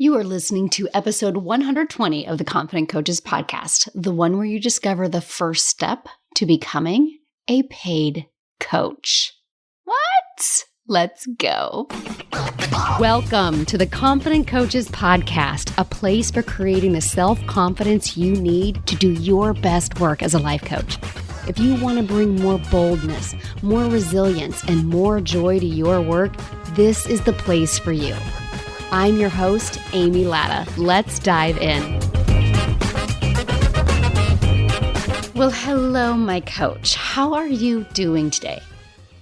You are listening to episode 120 of the Confident Coaches podcast, the one where you discover the first step to becoming a paid coach. What? Let's go. Welcome to the Confident Coaches podcast, a place for creating the self-confidence you need to do your best work as a life coach. If you want to bring more boldness, more resilience, and more joy to your work, this is the place for you. I'm your host, Amy Latta. Let's dive in. Well, hello, my coach. How are you doing today?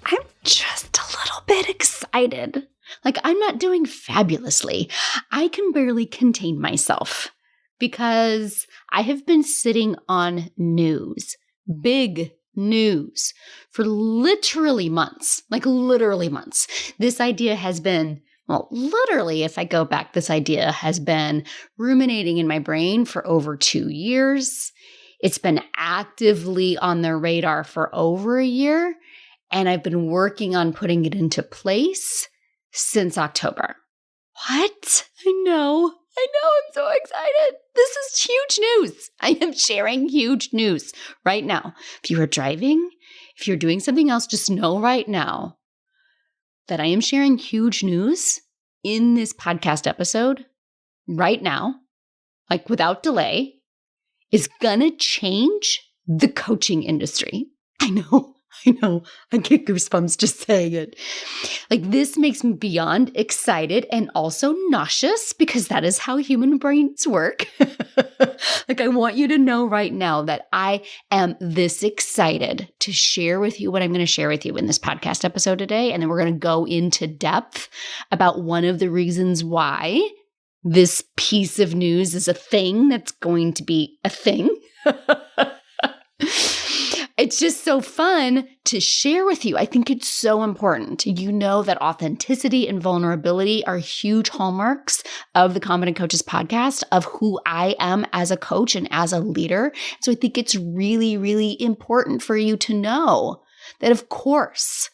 I'm just a little bit excited. I'm not doing fabulously. I can barely contain myself because I have been sitting on news, big news, for literally months, This idea has been literally, if I go back, this idea has been ruminating in my brain for over 2 years. It's been actively on the radar for over a year, and I've been working on putting it into place since October. What? I know, I'm so excited. This is huge news. I am sharing huge news right now. If you are driving, if you're doing something else, just know right now that I am sharing huge news in this podcast episode right now, without delay, is gonna change the coaching industry. I know. I get goosebumps just saying it. This makes me beyond excited and also nauseous because that is how human brains work. I want you to know right now that I am this excited to share with you what I'm going to share with you in this podcast episode today. And then we're going to go into depth about one of the reasons why this piece of news is a thing that's going to be a thing. It's just so fun to share with you. I think it's so important. You know that authenticity and vulnerability are huge hallmarks of the Confident Coaches podcast, of who I am as a coach and as a leader. So I think it's really, really important for you to know that, of course,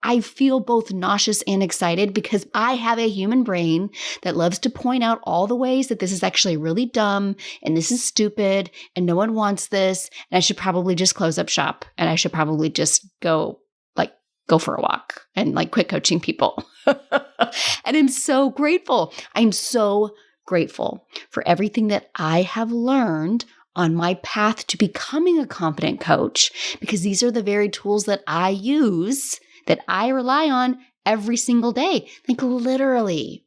I feel both nauseous and excited because I have a human brain that loves to point out all the ways that this is actually really dumb and this is stupid and no one wants this and I should probably just close up shop and I should probably just go for a walk and quit coaching people. And I'm so grateful. I'm so grateful for everything that I have learned on my path to becoming a confident coach, because these are the very tools that I use, that I rely on every single day. Literally.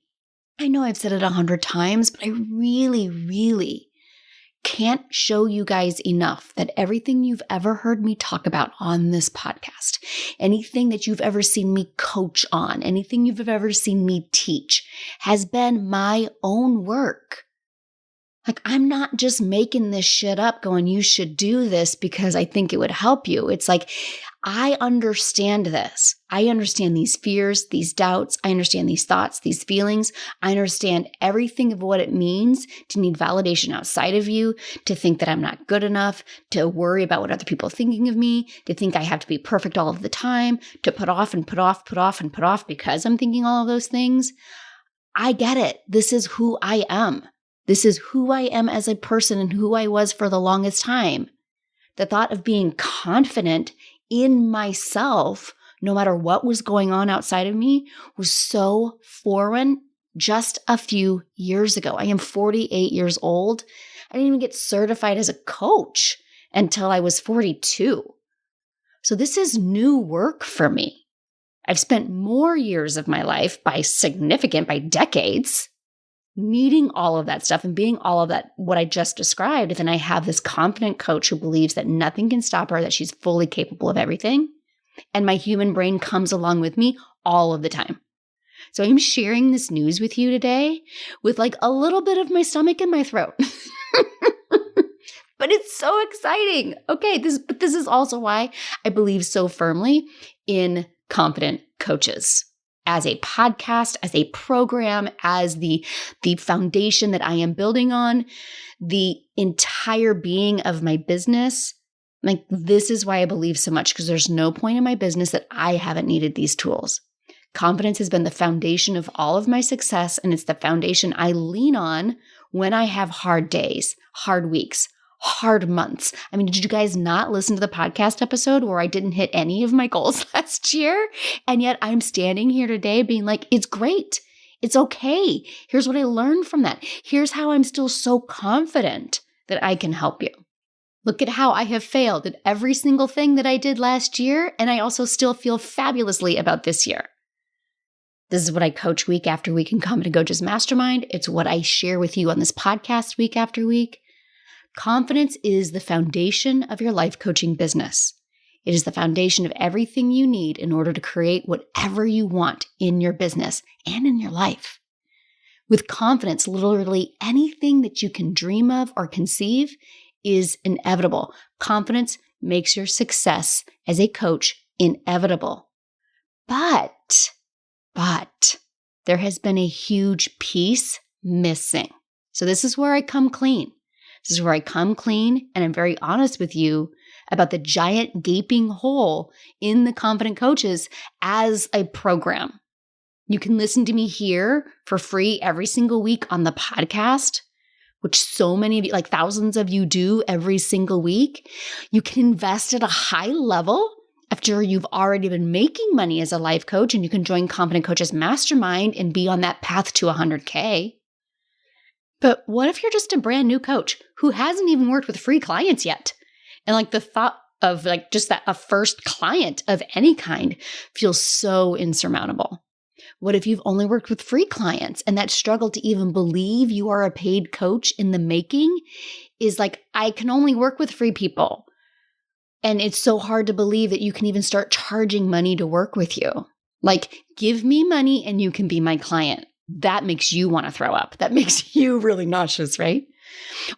I know I've said it 100 times, but I really, really can't show you guys enough that everything you've ever heard me talk about on this podcast, anything that you've ever seen me coach on, anything you've ever seen me teach, has been my own work. I'm not just making this shit up going, you should do this because I think it would help you. It's I understand this. I understand these fears, these doubts. I understand these thoughts, these feelings. I understand everything of what it means to need validation outside of you, to think that I'm not good enough, to worry about what other people are thinking of me, to think I have to be perfect all of the time, to put off and put off because I'm thinking all of those things. I get it. This is who I am. This is who I am as a person and who I was for the longest time. The thought of being confident in myself, no matter what was going on outside of me, was so foreign just a few years ago. I am 48 years old. I didn't even get certified as a coach until I was 42. So this is new work for me. I've spent more years of my life by decades, needing all of that stuff and being all of that, what I just described. Then I have this confident coach who believes that nothing can stop her, that she's fully capable of everything. And my human brain comes along with me all of the time. So I'm sharing this news with you today with a little bit of my stomach in my throat. But it's so exciting. Okay, this is also why I believe so firmly in confident coaches. As a podcast, as a program, as the foundation that I am building on, the entire being of my business, this is why I believe so much, because there's no point in my business that I haven't needed these tools. Confidence has been the foundation of all of my success, and it's the foundation I lean on when I have hard days, hard weeks, hard months. I mean, did you guys not listen to the podcast episode where I didn't hit any of my goals last year? And yet I'm standing here today being like, it's great. It's okay. Here's what I learned from that. Here's how I'm still so confident that I can help you. Look at how I have failed at every single thing that I did last year, and I also still feel fabulously about this year. This is what I coach week after week in Competent Coaches Mastermind. It's what I share with you on this podcast week after week. Confidence is the foundation of your life coaching business. It is the foundation of everything you need in order to create whatever you want in your business and in your life. With confidence, literally anything that you can dream of or conceive is inevitable. Confidence makes your success as a coach inevitable. But there has been a huge piece missing. So this is where I come clean. This is where I come clean, and I'm very honest with you about the giant gaping hole in the Confident Coaches as a program. You can listen to me here for free every single week on the podcast, which so many of you, like thousands of you, do every single week. You can invest at a high level after you've already been making money as a life coach, and you can join Competent Coaches Mastermind and be on that path to 100K. But what if you're just a brand new coach who hasn't even worked with free clients yet? And like the thought of like just that a first client of any kind feels so insurmountable. What if you've only worked with free clients, and that struggle to even believe you are a paid coach in the making is like, I can only work with free people. And it's so hard to believe that you can even start charging money to work with you. Like, give me money and you can be my client. That makes you want to throw up. That makes you really nauseous, right?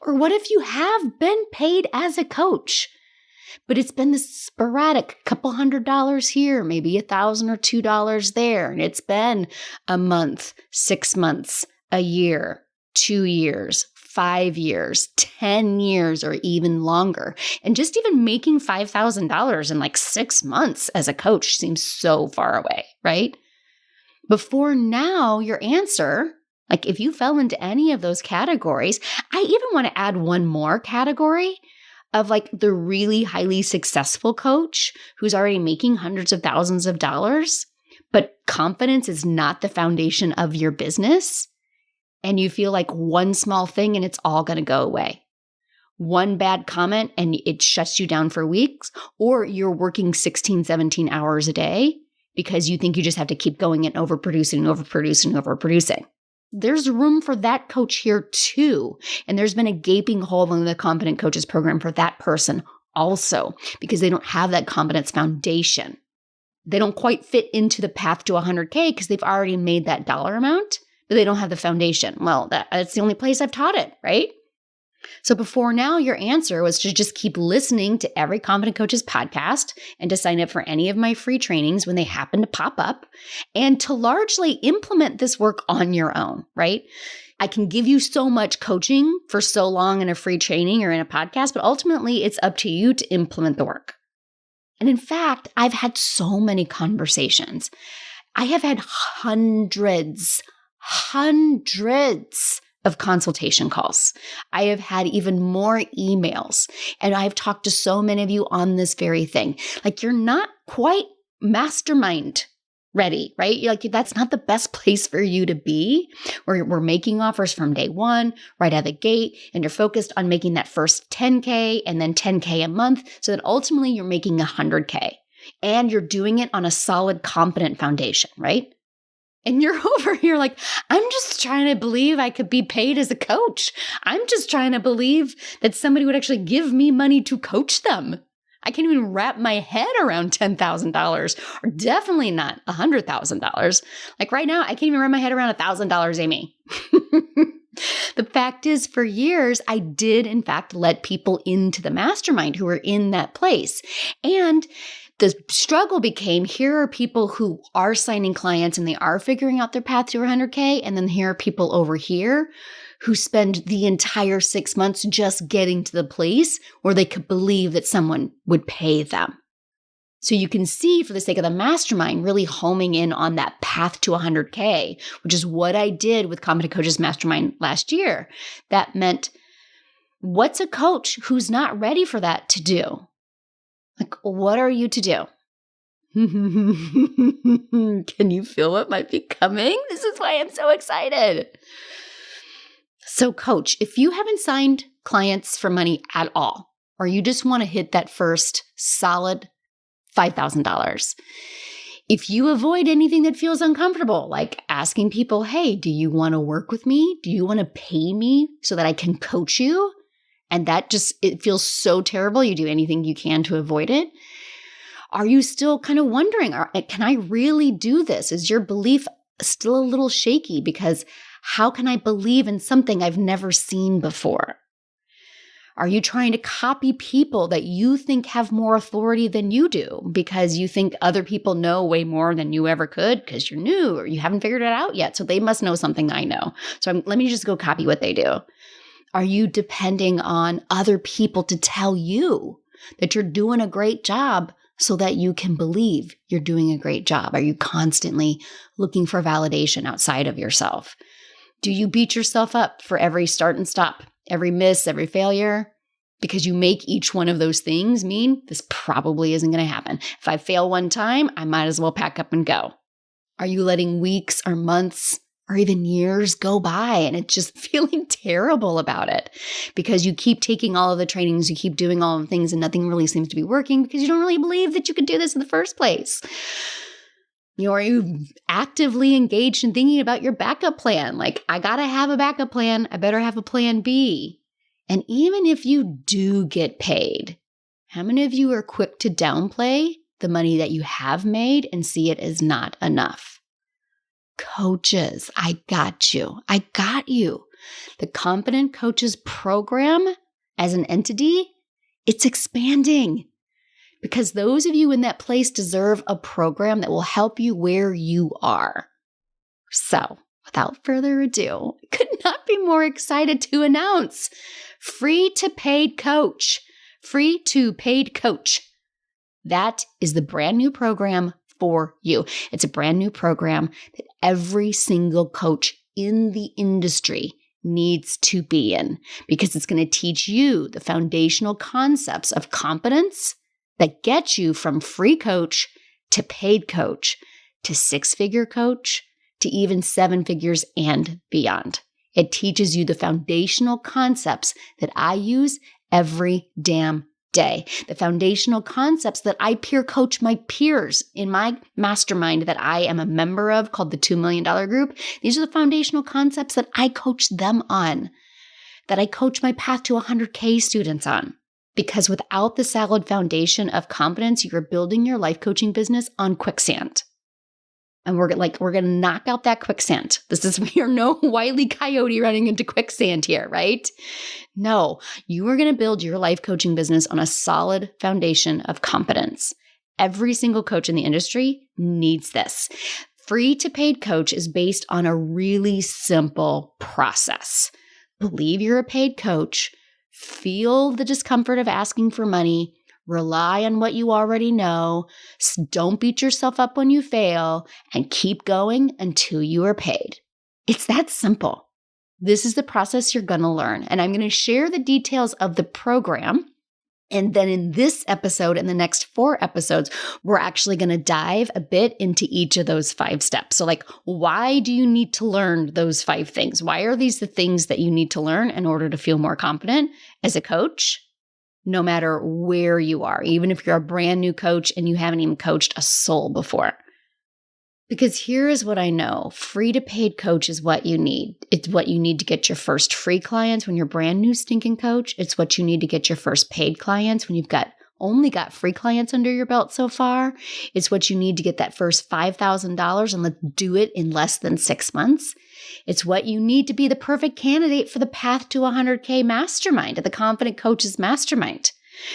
Or what if you have been paid as a coach, but it's been this sporadic couple $100 here, maybe $1,000 or $2 there. And it's been a month, 6 months, a year, 2 years, 5 years, 10 years, or even longer. And just even making $5,000 in like 6 months as a coach seems so far away, right? Before now, your answer, like if you fell into any of those categories, I even want to add one more category of like the really highly successful coach who's already making hundreds of thousands of dollars, but confidence is not the foundation of your business. And you feel like one small thing and it's all going to go away. One bad comment and it shuts you down for weeks, or you're working 16, 17 hours a day because you think you just have to keep going and overproducing. There's room for that coach here too. And there's been a gaping hole in the Confident Coaches program for that person also, because they don't have that confidence foundation. They don't quite fit into the path to 100K because they've already made that dollar amount, but they don't have the foundation. Well, that's the only place I've taught it, right? So before now, your answer was to just keep listening to every Confident Coaches podcast and to sign up for any of my free trainings when they happen to pop up, and to largely implement this work on your own, right? I can give you so much coaching for so long in a free training or in a podcast, but ultimately it's up to you to implement the work. And in fact, I've had so many conversations. I have had hundreds of consultation calls. I have had even more emails, and I've talked to so many of you on this very thing. Like, you're not quite mastermind ready, right? You're like, that's not the best place for you to be, where we're making offers from day one, right out of the gate, and you're focused on making that first 10K and then 10K a month so that ultimately you're making 100K, and you're doing it on a solid, competent foundation, right? And you're over here like, I'm just trying to believe I could be paid as a coach. I'm just trying to believe that somebody would actually give me money to coach them. I can't even wrap my head around $10,000, or definitely not $100,000. Like right now, I can't even wrap my head around $1,000, Amy. The fact is, for years, I did, in fact, let people into the mastermind who were in that place. And the struggle became, here are people who are signing clients and they are figuring out their path to 100K. And then here are people over here who spend the entire 6 months just getting to the place where they could believe that someone would pay them. So you can see, for the sake of the mastermind, really homing in on that path to 100K, which is what I did with Competent Coaches Mastermind last year. That meant, what's a coach who's not ready for that to do? Like, what are you to do? Can you feel what might be coming? This is why I'm so excited. So coach, if you haven't signed clients for money at all, or you just want to hit that first solid $5,000, if you avoid anything that feels uncomfortable, like asking people, hey, do you want to work with me? Do you want to pay me so that I can coach you? And it feels so terrible. You do anything you can to avoid it. Are you still kind of wondering, can I really do this? Is your belief still a little shaky? Because how can I believe in something I've never seen before? Are you trying to copy people that you think have more authority than you do because you think other people know way more than you ever could because you're new or you haven't figured it out yet? So they must know something I know. So let me just go copy what they do. Are you depending on other people to tell you that you're doing a great job so that you can believe you're doing a great job? Are you constantly looking for validation outside of yourself? Do you beat yourself up for every start and stop, every miss, every failure? Because you make each one of those things mean this probably isn't going to happen. If I fail one time, I might as well pack up and go. Are you letting weeks or months or even years go by and it's just feeling terrible about it because you keep taking all of the trainings, you keep doing all of the things and nothing really seems to be working because you don't really believe that you could do this in the first place? Are you actively engaged in thinking about your backup plan? Like, I got to have a backup plan. I better have a plan B. And even if you do get paid, how many of you are quick to downplay the money that you have made and see it as not enough? Coaches, I got you. I got you. The Competent Coaches program as an entity, it's expanding because those of you in that place deserve a program that will help you where you are. So, without further ado, I could not be more excited to announce Free to Paid Coach. Free to Paid Coach. That is the brand new program for you. It's a brand new program that every single coach in the industry needs to be in because it's going to teach you the foundational concepts of competence that get you from free coach to paid coach to six-figure coach to even seven figures and beyond. It teaches you the foundational concepts that I use every damn day, the foundational concepts that I peer coach my peers in my mastermind that I am a member of called the $2 Million Group. These are the foundational concepts that I coach them on, that I coach my Path to 100K students on. Because without the solid foundation of competence, you're building your life coaching business on quicksand. And we're going to knock out that quicksand. We are no Wile E. Coyote running into quicksand here, right? No, you are going to build your life coaching business on a solid foundation of competence. Every single coach in the industry needs this. Free to Paid Coach is based on a really simple process. Believe you're a paid coach, feel the discomfort of asking for money, rely on what you already know, don't beat yourself up when you fail, and keep going until you are paid. It's that simple. This is the process you're going to learn. And I'm going to share the details of the program. And then in this episode and the next 4 episodes, we're actually going to dive a bit into each of those 5 steps. So why do you need to learn those 5 things? Why are these the things that you need to learn in order to feel more confident as a coach? No matter where you are, even if you're a brand new coach and you haven't even coached a soul before. Because here is what I know. Free to paid coach is what you need. It's what you need to get your first free clients when you're brand new stinking coach. It's what you need to get your first paid clients when you've only got free clients under your belt so far. It's what you need to get that first $5,000 and let's do it in less than 6 months. It's what you need to be the perfect candidate for the Path to 100K mastermind, the Confident Coaches Mastermind,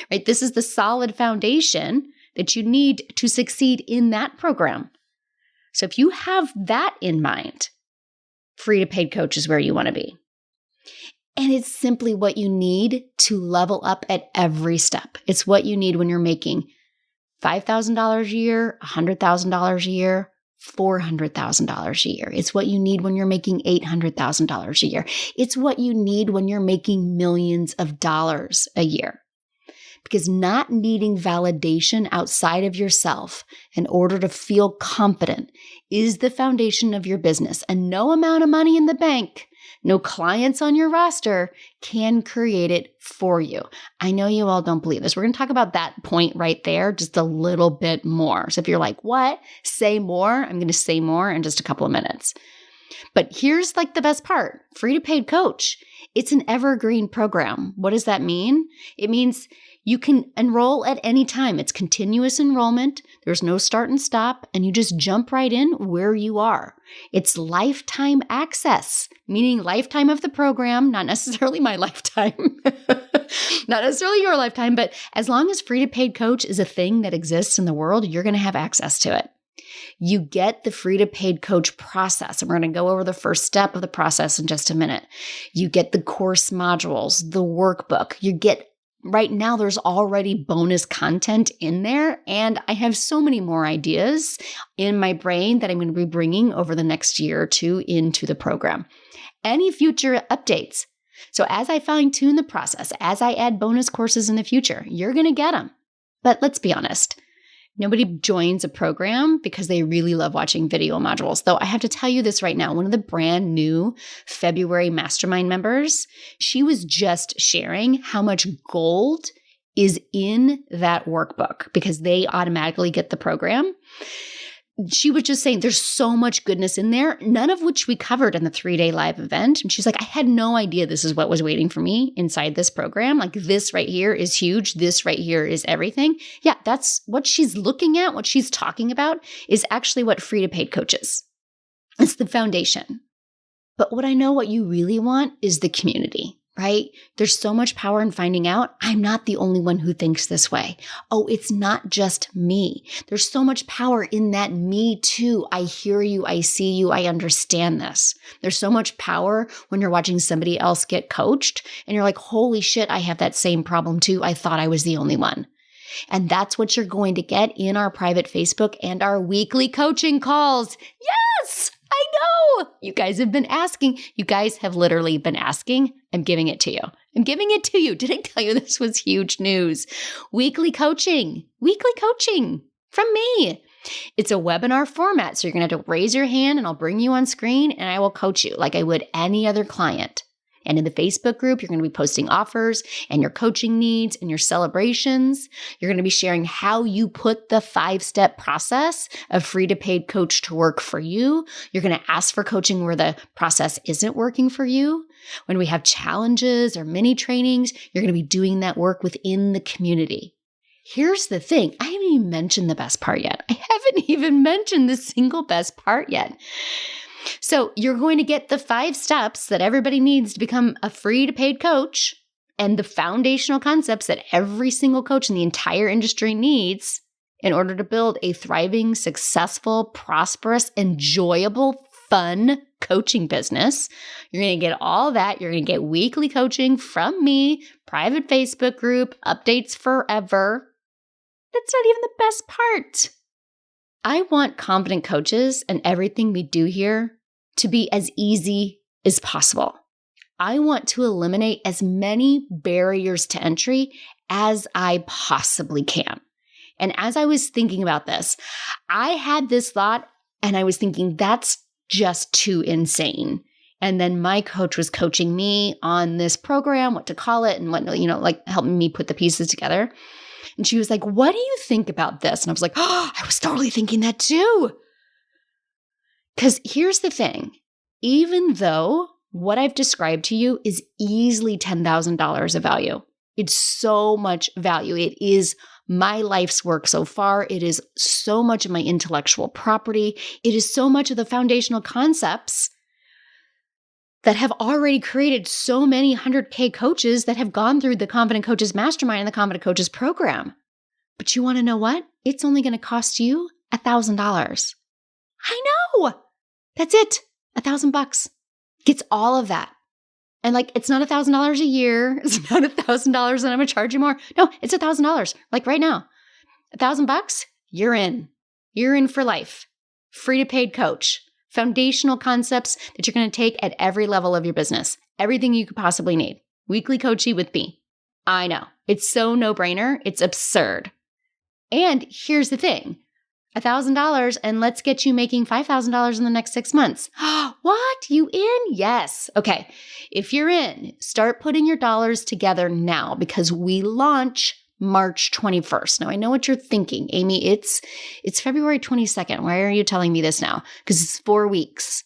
right? This is the solid foundation that you need to succeed in that program. So if you have that in mind, free to paid coach is where you want to be. And it's simply what you need to level up at every step. It's what you need when you're making $5,000 a year, $100,000 a year, $400,000 a year. It's what you need when you're making $800,000 a year. It's what you need when you're making millions of dollars a year. Because not needing validation outside of yourself in order to feel confident is the foundation of your business. And no amount of money in the bank, no clients on your roster can create it for you. I know you all don't believe this. We're going to talk about that point right there just a little bit more. So if you're like, what? Say more. I'm going to say more in just a couple of minutes. But here's like the best part. Free to paid coach. It's an evergreen program. What does that mean? It means you can enroll at any time. It's continuous enrollment. There's no start and stop, and you just jump right in where you are. It's lifetime access, meaning lifetime of the program, not necessarily my lifetime, not necessarily your lifetime, but as long as free to paid coach is a thing that exists in the world, you're going to have access to it. You get the free to paid coach process, and we're going to go over the first step of the process in just a minute. You get the course modules, the workbook. You get right now, there's already bonus content in there, and I have so many more ideas in my brain that I'm going to be bringing over the next year or two into the program. Any future updates. So as I fine-tune the process, as I add bonus courses in the future, you're going to get them. But let's be honest. Nobody joins a program because they really love watching video modules. Though I have to tell you this right now, one of the brand new February mastermind members, she was just sharing how much gold is in that workbook because they automatically get the program. She was just saying there's so much goodness in there, none of which we covered in the 3-day live event. And she's like, I had no idea this is what was waiting for me inside this program. Like this right here is huge. This right here is everything. Yeah, that's what she's looking at. What she's talking about is actually what free to paid coaches. It's the foundation. But what I know what you really want is the community. Right? There's so much power in finding out I'm not the only one who thinks this way. Oh, it's not just me. There's so much power in that me too. I hear you. I see you. I understand this. There's so much power when you're watching somebody else get coached and you're like, holy shit, I have that same problem too. I thought I was the only one. And that's what you're going to get in our private Facebook and our weekly coaching calls. Yes! I know. You guys have been asking. You guys have literally been asking. I'm giving it to you. I'm giving it to you. Did I tell you this was huge news? Weekly coaching from me. It's a webinar format. So you're going to have to raise your hand and I'll bring you on screen and I will coach you like I would any other client. And in the Facebook group, you're going to be posting offers and your coaching needs and your celebrations. You're going to be sharing how you put the 5-step process of free to paid coach to work for you. You're going to ask for coaching where the process isn't working for you. When we have challenges or mini trainings, you're going to be doing that work within the community. Here's the thing. I haven't even mentioned the best part yet. I haven't even mentioned the single best part yet. So you're going to get the 5 steps that everybody needs to become a free to paid coach and the foundational concepts that every single coach in the entire industry needs in order to build a thriving, successful, prosperous, enjoyable, fun coaching business. You're going to get all that. You're going to get weekly coaching from me, private Facebook group, updates forever. That's not even the best part. I want confident coaches and everything we do here to be as easy as possible. I want to eliminate as many barriers to entry as I possibly can. And as I was thinking about this, I had this thought and I was thinking, that's just too insane. And then my coach was coaching me on this program, what to call it and what, like helping me put the pieces together. And she was like, what do you think about this? And I was like, oh, I was totally thinking that too. Because here's the thing. Even though what I've described to you is easily $10,000 of value, it's so much value. It is my life's work so far. It is so much of my intellectual property. It is so much of the foundational concepts that have already created so many 100K coaches that have gone through the Confident Coaches Mastermind and the Confident Coaches program. But you want to know what? It's only going to cost you $1,000. I know. That's it. $1,000 gets all of that. And like, it's not $1,000 a year. It's not $1,000 and I'm going to charge you more. No, it's $1,000. Like right now, $1,000, you're in. You're in for life. Free to paid coach. Foundational concepts that you're going to take at every level of your business. Everything you could possibly need. Weekly coaching with me. I know. It's so no-brainer. It's absurd. And here's the thing. $1,000 and let's get you making $5,000 in the next 6 months. What? You in? Yes. Okay. If you're in, start putting your dollars together now because we launch March 21st. Now I know what you're thinking, Amy. It's February 22nd. Why are you telling me this now? Because it's 4 weeks.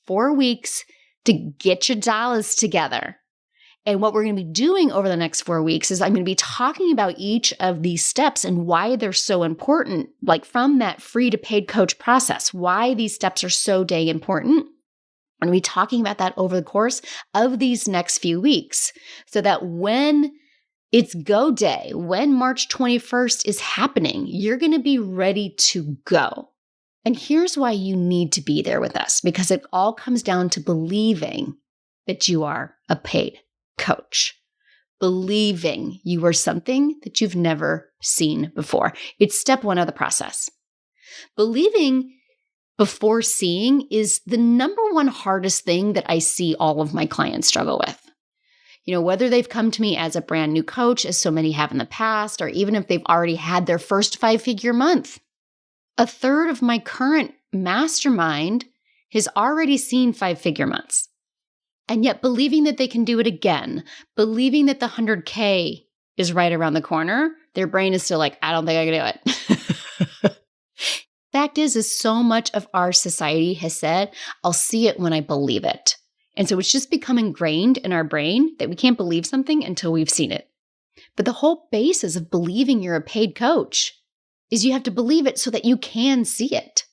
4 weeks to get your dollars together. And what we're going to be doing over the next 4 weeks is I'm going to be talking about each of these steps and why they're so important, like from that free to paid coach process, why these steps are so dang important. I'm going to be talking about that over the course of these next few weeks so that when it's go day, when March 21st is happening, you're going to be ready to go. And here's why you need to be there with us, because it all comes down to believing that you are a paid coach, believing you are something that you've never seen before. It's step one of the process. Believing before seeing is the number one hardest thing that I see all of my clients struggle with. You know, whether they've come to me as a brand new coach, as so many have in the past, or even if they've already had their first 5-figure month. A third of my current mastermind has already seen 5-figure months. And yet believing that they can do it again, believing that the 100K is right around the corner, their brain is still like, I don't think I can do it. Fact is so much of our society has said, I'll see it when I believe it. And so it's just become ingrained in our brain that we can't believe something until we've seen it. But the whole basis of believing you're a paid coach is you have to believe it so that you can see it.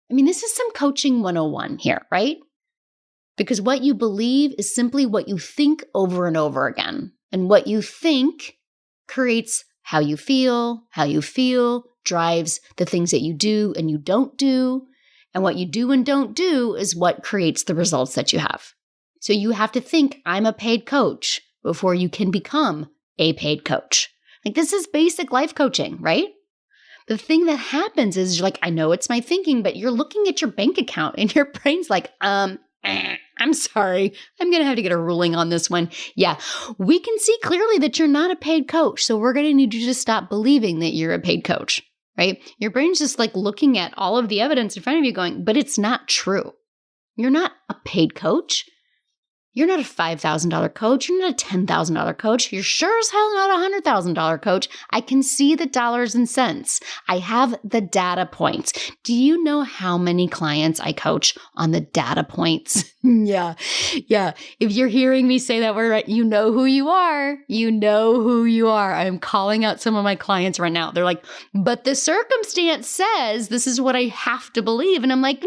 I mean, this is some coaching 101 here, right? Because what you believe is simply what you think over and over again. And what you think creates how you feel drives the things that you do and you don't do. And what you do and don't do is what creates the results that you have. So you have to think, I'm a paid coach before you can become a paid coach. Like this is basic life coaching, right? The thing that happens is you're like, I know it's my thinking, but you're looking at your bank account and your brain's like, I'm sorry. I'm going to have to get a ruling on this one. Yeah, we can see clearly that you're not a paid coach. So we're going to need you to stop believing that you're a paid coach, right? Your brain's just like looking at all of the evidence in front of you going, but it's not true. You're not a paid coach. You're not a $5,000 coach. You're not a $10,000 coach. You're sure as hell not a $100,000 coach. I can see the dollars and cents. I have the data points. Do you know how many clients I coach on the data points? Yeah. If you're hearing me say that word right, you know who you are. You know who you are. I'm calling out some of my clients right now. They're like, but the circumstance says this is what I have to believe. And I'm like,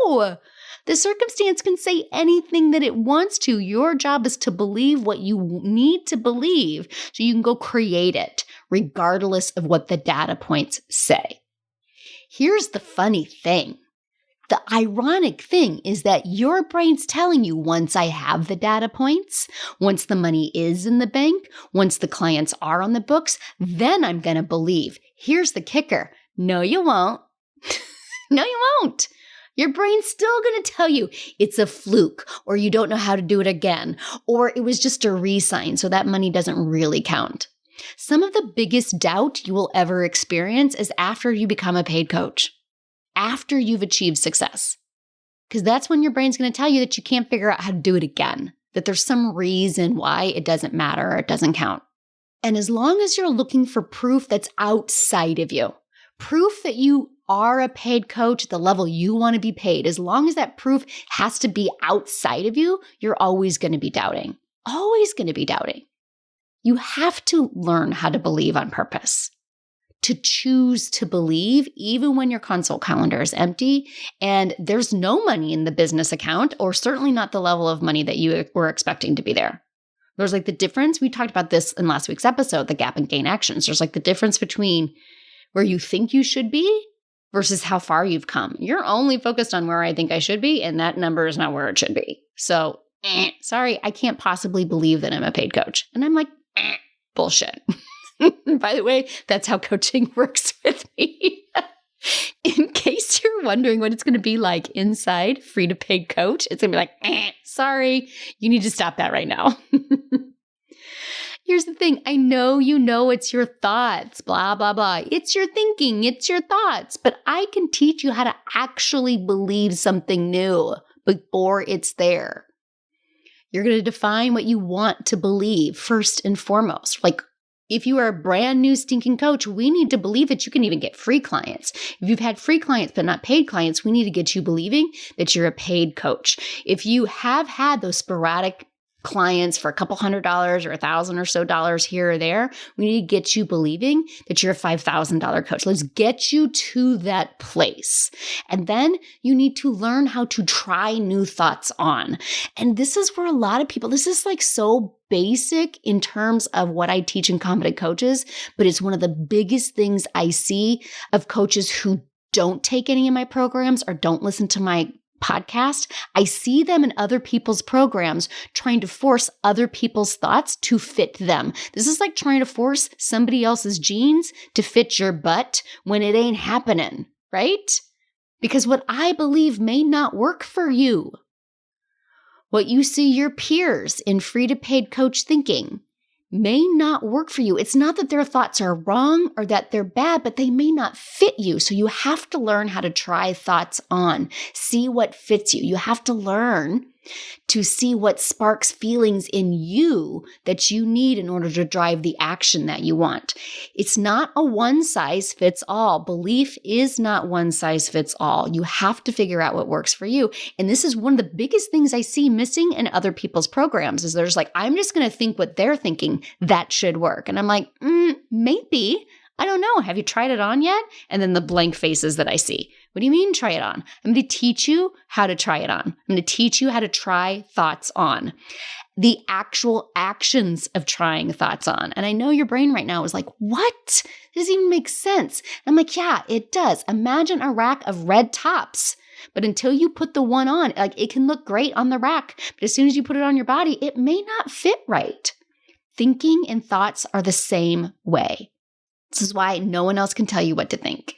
no. The circumstance can say anything that it wants to. Your job is to believe what you need to believe so you can go create it, regardless of what the data points say. Here's the funny thing. The ironic thing is that your brain's telling you once I have the data points, once the money is in the bank, once the clients are on the books, then I'm going to believe. Here's the kicker. No, you won't. No, you won't. Your brain's still going to tell you it's a fluke, or you don't know how to do it again, or it was just a re-sign, so that money doesn't really count. Some of the biggest doubt you will ever experience is after you become a paid coach, after you've achieved success. Because that's when your brain's going to tell you that you can't figure out how to do it again, that there's some reason why it doesn't matter or it doesn't count. And as long as you're looking for proof that's outside of you, proof that you are a paid coach at the level you want to be paid, as long as that proof has to be outside of you, you're always going to be doubting. Always going to be doubting. You have to learn how to believe on purpose, to choose to believe even when your consult calendar is empty and there's no money in the business account, or certainly not the level of money that you were expecting to be there. There's like the difference. We talked about this in last week's episode, the gap and gain actions. There's like the difference between where you think you should be versus how far you've come. You're only focused on where I think I should be, and that number is not where it should be. So, sorry, I can't possibly believe that I'm a paid coach. And I'm like, bullshit. By the way, that's how coaching works with me. In case you're wondering what it's going to be like inside free to paid coach, it's going to be like, sorry, you need to stop that right now. Here's the thing. I know you know it's your thoughts, blah, blah, blah. It's your thinking. It's your thoughts. But I can teach you how to actually believe something new before it's there. You're going to define what you want to believe first and foremost. Like, if you are a brand new stinking coach, we need to believe that you can even get free clients. If you've had free clients but not paid clients, we need to get you believing that you're a paid coach. If you have had those sporadic clients for a couple $100 or $1,000 or so here or there, we need to get you believing that you're a $5,000 coach. Let's get you to that place. And then you need to learn how to try new thoughts on. And this is where a lot of people, this is like so basic in terms of what I teach in Competent Coaches, but it's one of the biggest things I see of coaches who don't take any of my programs or don't listen to my podcast. I see them in other people's programs trying to force other people's thoughts to fit them. This is like trying to force somebody else's jeans to fit your butt when it ain't happening, right? Because what I believe may not work for you. What you see your peers in free to paid coach thinking may not work for you. It's not that their thoughts are wrong or that they're bad, but they may not fit you. So you have to learn how to try thoughts on, see what fits you. You have to learn to see what sparks feelings in you that you need in order to drive the action that you want. It's not a one size fits all. Belief is not one size fits all. You have to figure out what works for you. And this is one of the biggest things I see missing in other people's programs is there's like, I'm just going to think what they're thinking that should work. And I'm like, maybe. I don't know. Have you tried it on yet? And then the blank faces that I see. What do you mean try it on? I'm going to teach you how to try it on. I'm going to teach you how to try thoughts on. The actual actions of trying thoughts on. And I know your brain right now is like, what? This doesn't even make sense. And I'm like, yeah, it does. Imagine a rack of red tops. But until you put the one on, like it can look great on the rack. But as soon as you put it on your body, it may not fit right. Thinking and thoughts are the same way. This is why no one else can tell you what to think.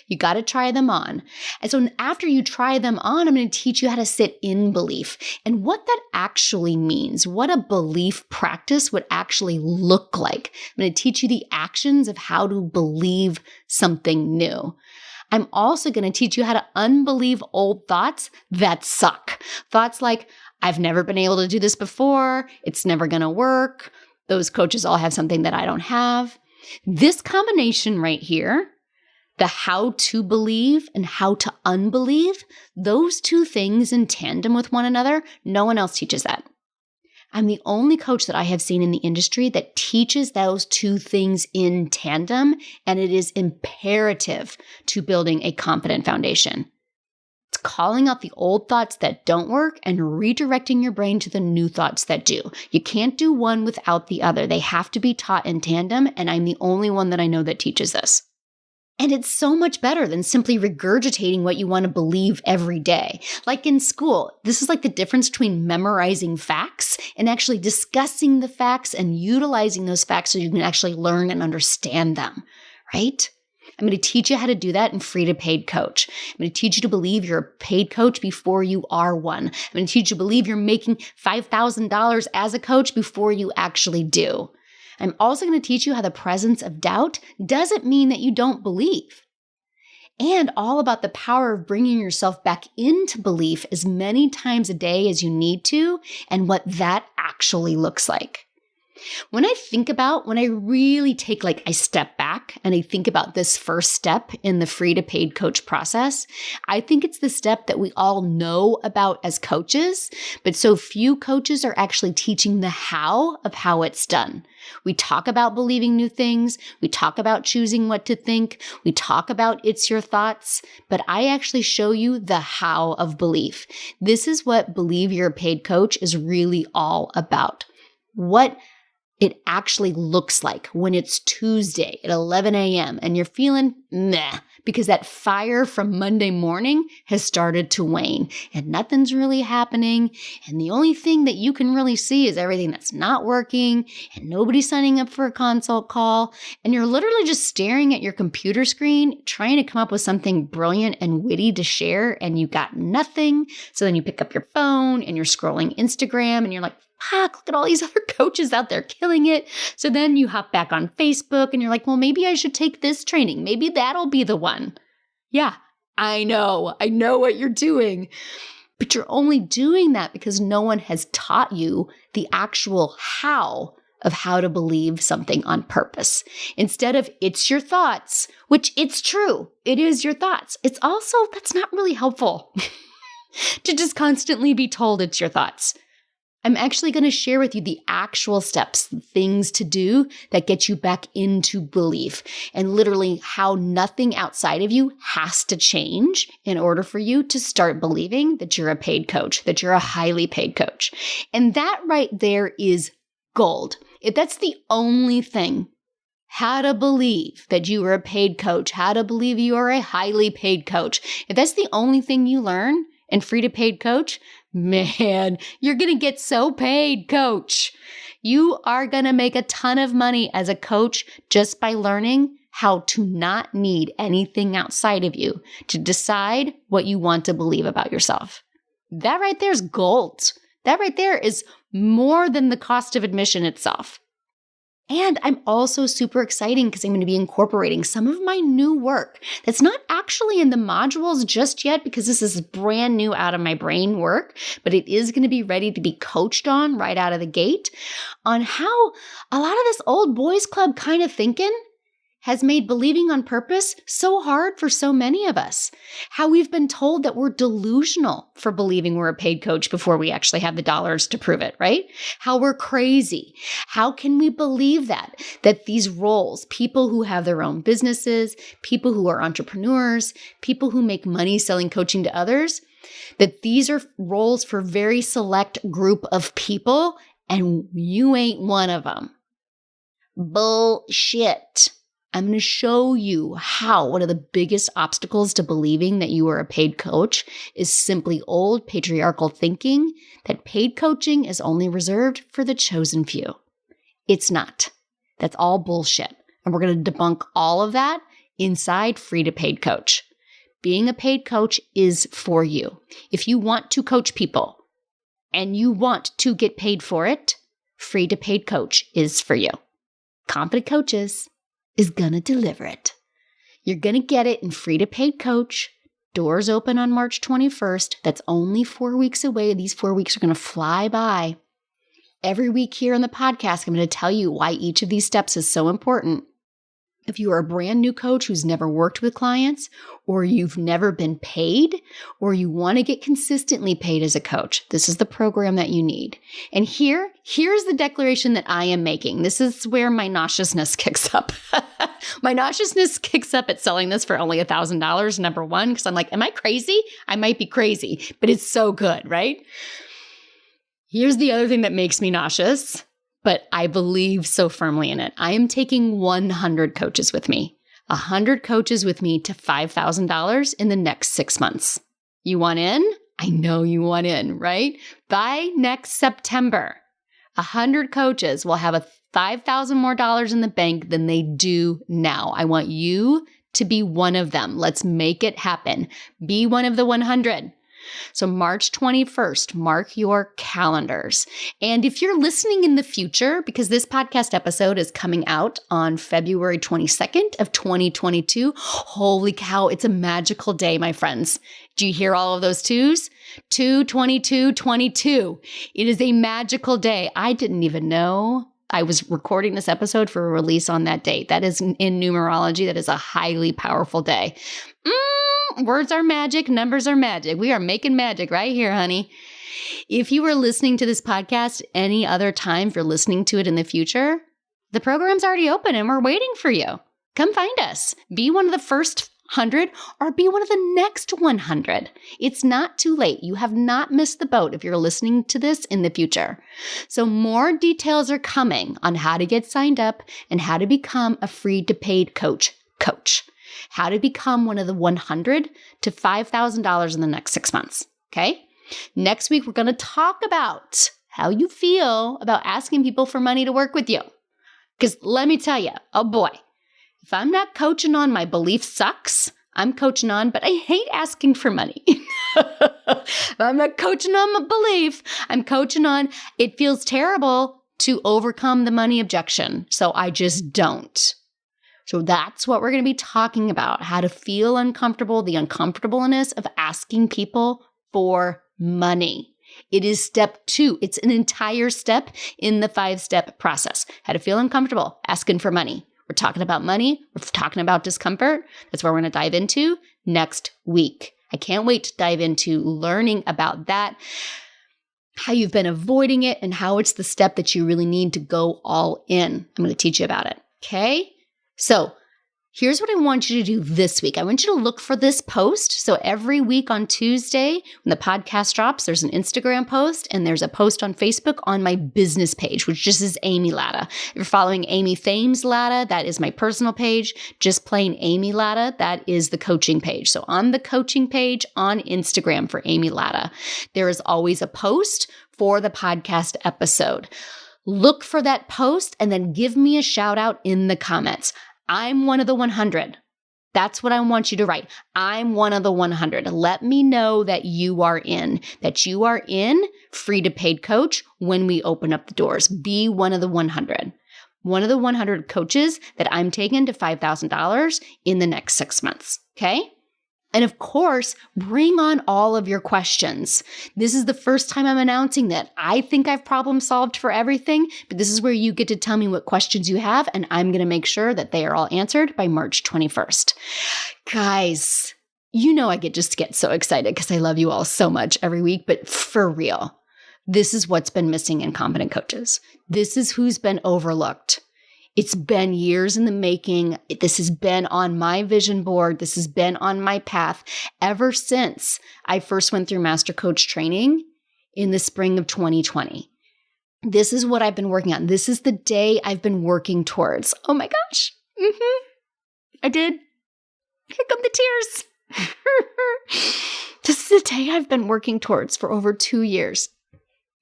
You got to try them on. And so after you try them on, I'm going to teach you how to sit in belief and what that actually means, what a belief practice would actually look like. I'm going to teach you the actions of how to believe something new. I'm also going to teach you how to unbelieve old thoughts that suck. Thoughts like, I've never been able to do this before. It's never going to work. Those coaches all have something that I don't have. This combination right here, the how to believe and how to unbelieve, those two things in tandem with one another, no one else teaches that. I'm the only coach that I have seen in the industry that teaches those two things in tandem, and it is imperative to building a confident foundation. It's calling out the old thoughts that don't work and redirecting your brain to the new thoughts that do. You can't do one without the other. They have to be taught in tandem, and I'm the only one that I know that teaches this. And it's so much better than simply regurgitating what you want to believe every day. Like in school, this is like the difference between memorizing facts and actually discussing the facts and utilizing those facts so you can actually learn and understand them, right? I'm going to teach you how to do that in free to paid coach. I'm going to teach you to believe you're a paid coach before you are one. I'm going to teach you to believe you're making $5,000 as a coach before you actually do. I'm also going to teach you how the presence of doubt doesn't mean that you don't believe. And all about the power of bringing yourself back into belief as many times a day as you need to and what that actually looks like. When I really take I step back and I think about this first step in the free to paid coach process, I think it's the step that we all know about as coaches, but so few coaches are actually teaching the how of how it's done. We talk about believing new things. We talk about choosing what to think. We talk about it's your thoughts, but I actually show you the how of belief. This is what Believe You're a Paid Coach is really all about. What it actually looks like when it's Tuesday at 11 a.m. and you're feeling meh because that fire from Monday morning has started to wane and nothing's really happening. And the only thing that you can really see is everything that's not working and nobody's signing up for a consult call. And you're literally just staring at your computer screen, trying to come up with something brilliant and witty to share, and you got nothing. So then you pick up your phone and you're scrolling Instagram and you're like, fuck, look at all these other coaches out there killing it. So then you hop back on Facebook and you're like, well, maybe I should take this training. Maybe that'll be the one. Yeah, I know what you're doing. But you're only doing that because no one has taught you the actual how of how to believe something on purpose. Instead of it's your thoughts, which it's true, it is your thoughts. It's also, that's not really helpful to just constantly be told it's your thoughts. I'm actually going to share with you the actual steps, things to do that get you back into belief, and literally how nothing outside of you has to change in order for you to start believing that you're a paid coach, that you're a highly paid coach. And that right there is gold. If that's the only thing, how to believe that you are a paid coach, how to believe you are a highly paid coach, if that's the only thing you learn in Free to Paid Coach, man, you're going to get so paid, coach. You are going to make a ton of money as a coach just by learning how to not need anything outside of you to decide what you want to believe about yourself. That right there is gold. That right there is more than the cost of admission itself. And I'm also super excited because I'm going to be incorporating some of my new work that's not actually in the modules just yet because this is brand new out of my brain work, but it is going to be ready to be coached on right out of the gate on how a lot of this old boys club kind of thinking has made believing on purpose so hard for so many of us. How we've been told that we're delusional for believing we're a paid coach before we actually have the dollars to prove it, right? How we're crazy. How can we believe that these roles, people who have their own businesses, people who are entrepreneurs, people who make money selling coaching to others, that these are roles for very select group of people and you ain't one of them. Bullshit. I'm going to show you how one of the biggest obstacles to believing that you are a paid coach is simply old patriarchal thinking that paid coaching is only reserved for the chosen few. It's not. That's all bullshit. And we're going to debunk all of that inside Free to Paid Coach. Being a paid coach is for you. If you want to coach people and you want to get paid for it, Free to Paid Coach is for you. Confident Coaches is going to deliver it. You're going to get it in Free to Paid Coach. Doors open on March 21st. That's only 4 weeks away. These 4 weeks are going to fly by. Every week here on the podcast, I'm going to tell you why each of these steps is so important. If you are a brand new coach who's never worked with clients, or you've never been paid, or you want to get consistently paid as a coach, this is the program that you need. And here's the declaration that I am making. This is where my nauseousness kicks up. My nauseousness kicks up at selling this for only $1,000, number one, because I'm like, am I crazy? I might be crazy, but it's so good, right? Here's the other thing that makes me nauseous, but I believe so firmly in it. I am taking 100 coaches with me, 100 coaches with me to $5,000 in the next 6 months. You want in? I know you want in, right? By next September, 100 coaches will have $5,000 more in the bank than they do now. I want you to be one of them. Let's make it happen. Be one of the 100. So March 21st, mark your calendars. And if you're listening in the future, because this podcast episode is coming out on February 22nd of 2022, holy cow, it's a magical day, my friends. Do you hear all of those twos? 2/22/22. It is a magical day. I didn't even know I was recording this episode for a release on that date. That is in numerology. That is a highly powerful day. Words are magic. Numbers are magic. We are making magic right here, honey. If you were listening to this podcast any other time, if you're listening to it in the future, the program's already open and we're waiting for you. Come find us. Be one of the first 100 or be one of the next 100. It's not too late. You have not missed the boat if you're listening to this in the future. So more details are coming on how to get signed up and how to become a free to paid coach. How to become one of the 100 to $5,000 in the next 6 months. Okay? Next week, we're going to talk about how you feel about asking people for money to work with you. Because let me tell you, oh boy, if I'm not coaching on my belief sucks, I'm coaching on, but I hate asking for money. If I'm not coaching on my belief, I'm coaching on it feels terrible to overcome the money objection. So I just don't. So that's what we're going to be talking about, how to feel uncomfortable, the uncomfortableness of asking people for money. It is step 2. It's an entire step in the 5-step process. How to feel uncomfortable asking for money. We're talking about money. We're talking about discomfort. That's what we're going to dive into next week. I can't wait to dive into learning about that, how you've been avoiding it, and how it's the step that you really need to go all in. I'm going to teach you about it. Okay? So here's what I want you to do this week. I want you to look for this post. So every week on Tuesday, when the podcast drops, there's an Instagram post and there's a post on Facebook on my business page, which just is Amy Latta. If you're following Amy Thames Latta, that is my personal page. Just plain Amy Latta, that is the coaching page. So on the coaching page on Instagram for Amy Latta, there is always a post for the podcast episode. Look for that post and then give me a shout out in the comments. I'm one of the 100. That's what I want you to write. I'm one of the 100. Let me know that you are in free to paid coach when we open up the doors. Be one of the 100. One of the 100 coaches that I'm taking to $5,000 in the next 6 months. Okay? And of course, bring on all of your questions. This is the first time I'm announcing that. I think I've problem solved for everything, but this is where you get to tell me what questions you have, and I'm going to make sure that they are all answered by March 21st. Guys, you know I get so excited because I love you all so much every week, but for real, this is what's been missing in Confident Coaches. This is who's been overlooked. It's been years in the making. This has been on my vision board. This has been on my path ever since I first went through Master Coach training in the spring of 2020. This is what I've been working on. This is the day I've been working towards. Oh my gosh. I did. Here come the tears. This is the day I've been working towards for over 2 years.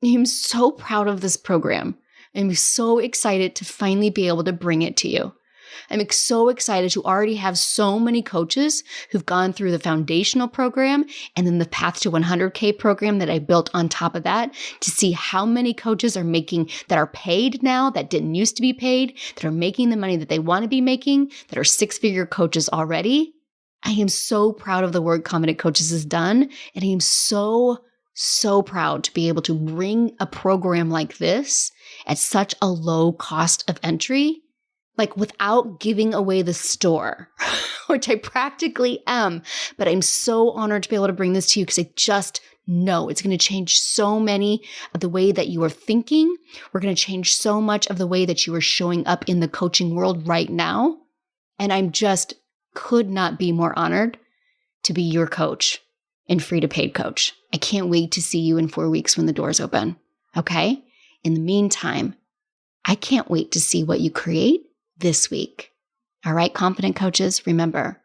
I'm so proud of this program. I'm so excited to finally be able to bring it to you. I'm so excited to already have so many coaches who've gone through the foundational program and then the Path to 100K program that I built on top of that, to see how many coaches are making, that are paid now, that didn't used to be paid, that are making the money that they want to be making, that are 6-figure coaches already. I am so proud of the work Confident Coaches has done, and I am so proud to be able to bring a program like this at such a low cost of entry, like without giving away the store, which I practically am. But I'm so honored to be able to bring this to you because I just know it's going to change so many of the way that you are thinking. We're going to change so much of the way that you are showing up in the coaching world right now. And I'm just could not be more honored to be your coach and free to paid coach. I can't wait to see you in 4 weeks when the doors open. Okay? In the meantime, I can't wait to see what you create this week. All right, Confident Coaches, remember,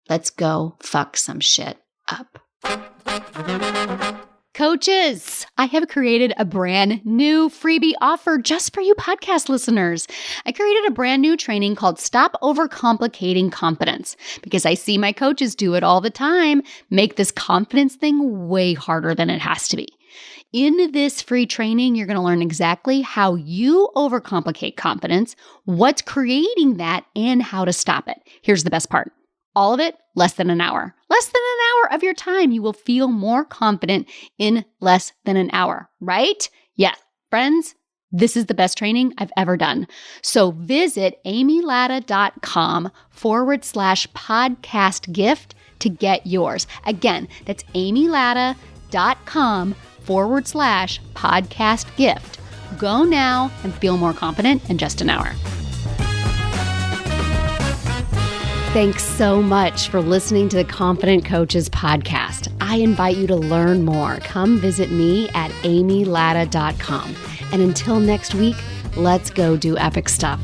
let's go fuck some shit up. Coaches, I have created a brand new freebie offer just for you podcast listeners. I created a brand new training called Stop Overcomplicating Confidence because I see my coaches do it all the time, make this confidence thing way harder than it has to be. In this free training, you're going to learn exactly how you overcomplicate confidence, what's creating that, and how to stop it. Here's the best part. All of it, less than an hour. Less than an hour of your time. You will feel more confident in less than an hour, right? Yeah, friends, this is the best training I've ever done. So visit amylatta.com/podcast gift to get yours. Again, that's amylatta.com/podcast gift. Go now and feel more confident in just an hour. Thanks so much for listening to the Confident Coaches podcast. I invite you to learn more. Come visit me at amylatta.com. And until next week, let's go do epic stuff.